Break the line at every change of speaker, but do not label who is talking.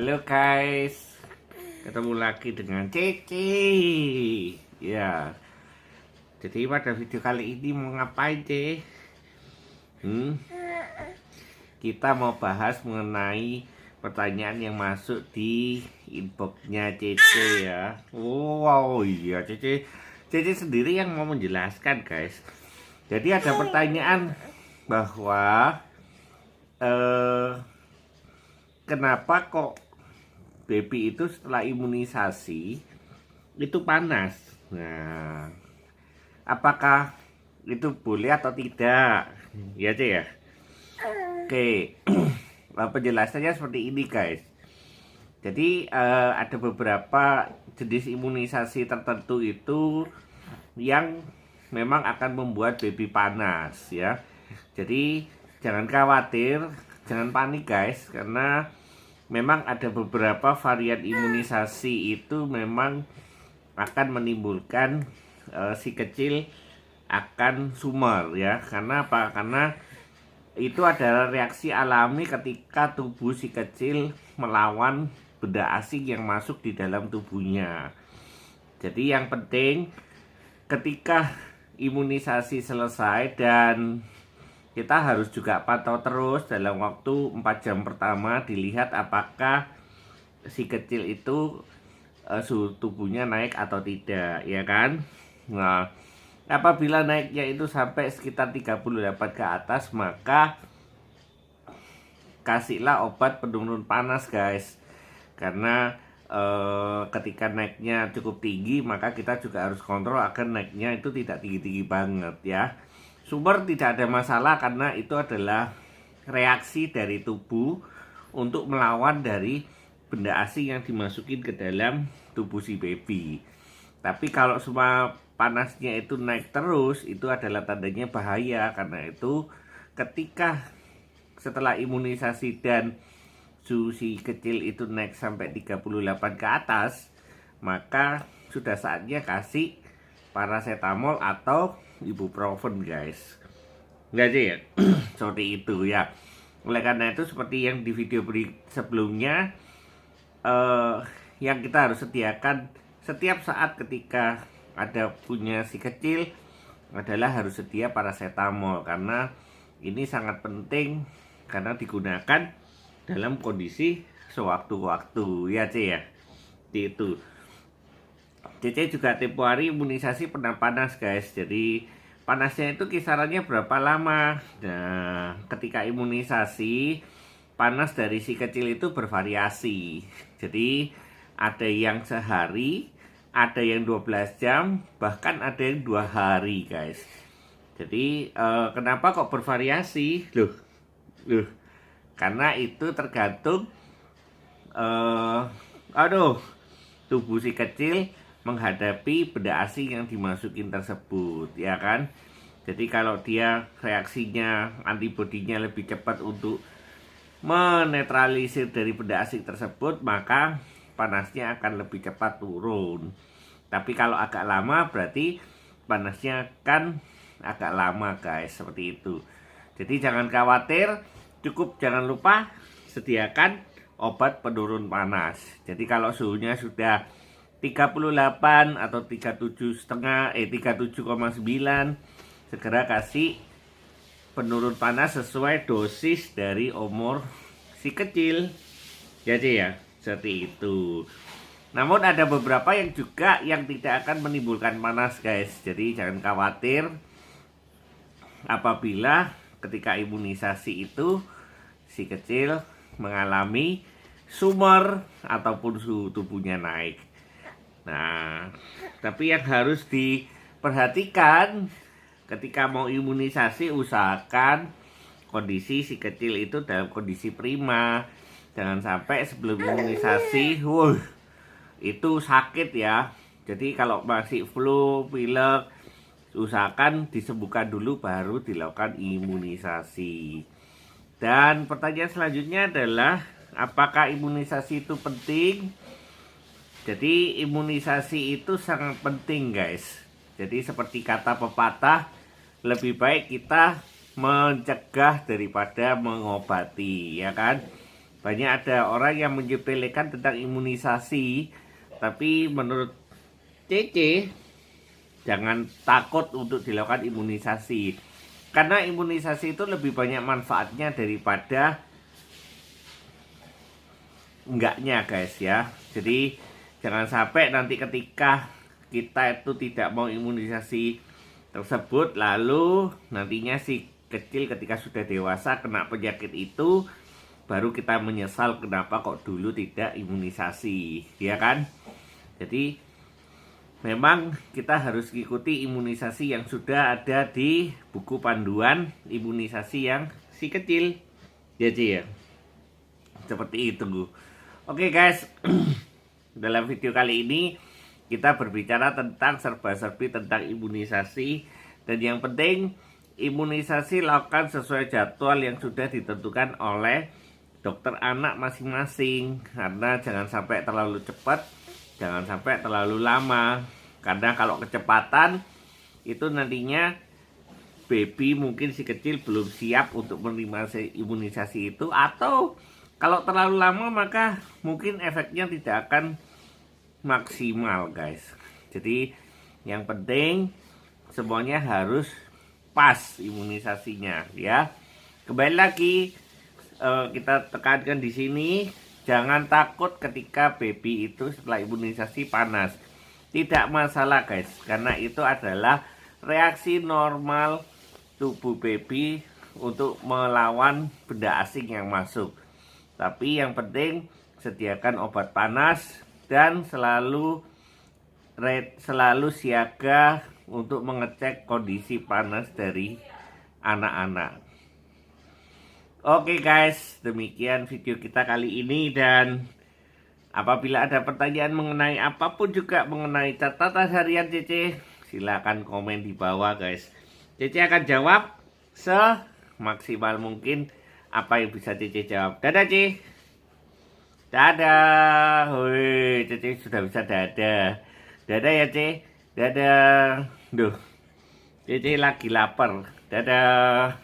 Halo guys, ketemu lagi dengan Cici. Ya, jadi pada video kali ini mau ngapain, Ci? Kita mau bahas mengenai pertanyaan yang masuk di inboxnya Cici ya. Wow, iya Cici sendiri yang mau menjelaskan guys. Jadi ada pertanyaan bahwa kenapa kok baby itu setelah imunisasi itu panas? Nah, apakah itu boleh atau tidak? Ya, Cek ya. Oke, penjelasannya seperti ini, guys. Jadi ada beberapa jenis imunisasi tertentu itu yang memang akan membuat baby panas, ya. Jadi jangan khawatir, jangan panik, guys, karena memang ada beberapa varian imunisasi itu memang akan menimbulkan si kecil akan sumar ya. Karena apa? Karena itu adalah reaksi alami ketika tubuh si kecil melawan benda asing yang masuk di dalam tubuhnya. Jadi yang penting ketika imunisasi selesai, dan kita harus juga pantau terus dalam waktu 4 jam pertama, dilihat apakah si kecil itu suhu tubuhnya naik atau tidak, ya kan? Nah, apabila naiknya itu sampai sekitar 38 ke atas, maka kasihlah obat penurun panas, guys. Karena ketika naiknya cukup tinggi, maka kita juga harus kontrol agar naiknya itu tidak tinggi-tinggi banget ya. Sumber tidak ada masalah karena itu adalah reaksi dari tubuh untuk melawan dari benda asing yang dimasukin ke dalam tubuh si baby. Tapi kalau semua panasnya itu naik terus, itu adalah tandanya bahaya. Karena itu ketika setelah imunisasi dan suhu si kecil itu naik sampai 38 ke atas, maka sudah saatnya kasih paracetamol atau ibuprofen, guys. Enggak sih ya? Seperti itu ya. Oleh karena itu, seperti yang di video sebelumnya, yang kita harus sediakan setiap saat ketika ada punya si kecil adalah harus sedia paracetamol, karena ini sangat penting karena digunakan dalam kondisi sewaktu-waktu ya, C ya. Itu CC juga tempo hari imunisasi pernah panas, guys. Jadi panasnya itu kisarannya berapa lama? Nah, ketika imunisasi, panas dari si kecil itu bervariasi. Jadi ada yang sehari, ada yang 12 jam, bahkan ada yang 2 hari, guys. Jadi kenapa kok bervariasi? Loh, karena itu tergantung tubuh si kecil menghadapi benda asing yang dimasukin tersebut, ya kan? Jadi kalau dia reaksinya, antibodinya lebih cepat untuk menetralisir dari benda asing tersebut, maka panasnya akan lebih cepat turun. Tapi kalau agak lama, berarti panasnya akan agak lama, guys. Seperti itu. Jadi jangan khawatir, cukup jangan lupa sediakan obat penurun panas. Jadi kalau suhunya sudah 38 atau 37,9, segera kasih penurun panas sesuai dosis dari umur si kecil. Jadi ya, seperti itu. Namun ada beberapa yang juga yang tidak akan menimbulkan panas, guys. Jadi jangan khawatir apabila ketika imunisasi itu si kecil mengalami sumar ataupun suhu tubuhnya naik. Nah, tapi yang harus diperhatikan ketika mau imunisasi, usahakan kondisi si kecil itu dalam kondisi prima. Jangan sampai sebelum imunisasi itu sakit ya. Jadi kalau masih flu, pilek, usahakan disembuhkan dulu baru dilakukan imunisasi. Dan pertanyaan selanjutnya adalah, apakah imunisasi itu penting? Jadi imunisasi itu sangat penting, guys. Jadi seperti kata pepatah, lebih baik kita mencegah daripada mengobati, ya kan? banyak ada orang yang menyepelekan tentang imunisasi, tapi menurut Cece jangan takut untuk dilakukan imunisasi, karena imunisasi itu lebih banyak manfaatnya daripada enggaknya guys ya. Jadi jangan sampai nanti ketika kita itu tidak mau imunisasi tersebut, lalu nantinya si kecil ketika sudah dewasa kena penyakit itu, baru kita menyesal kenapa kok dulu tidak imunisasi, ya kan? Jadi memang kita harus ikuti imunisasi yang sudah ada di buku panduan imunisasi yang si kecil. Jadi ya, seperti itu. Oke guys, dalam video kali ini kita berbicara tentang serba-serbi tentang imunisasi, dan yang penting imunisasi lakukan sesuai jadwal yang sudah ditentukan oleh dokter anak masing-masing, karena jangan sampai terlalu cepat, jangan sampai terlalu lama, karena kalau kecepatan itu nantinya baby mungkin si kecil belum siap untuk menerima imunisasi itu, atau kalau terlalu lama maka mungkin efeknya tidak akan maksimal guys. Jadi yang penting semuanya harus pas imunisasinya ya. Kembali lagi kita tekankan di sini, jangan takut ketika baby itu setelah imunisasi panas. Tidak masalah guys, karena itu adalah reaksi normal tubuh baby untuk melawan benda asing yang masuk. Tapi yang penting sediakan obat panas dan selalu siaga untuk mengecek kondisi panas dari anak-anak. Oke guys, demikian video kita kali ini, dan apabila ada pertanyaan mengenai apapun juga mengenai catatan harian Cece, silakan komen di bawah guys. Cece akan jawab semaksimal mungkin apa yang bisa Cece jawab. Dadah Cece. Dadah. Woi, Cece sudah bisa dadah. Dadah ya Cece. Dadah. Duh, Cece lagi lapar. Dadah.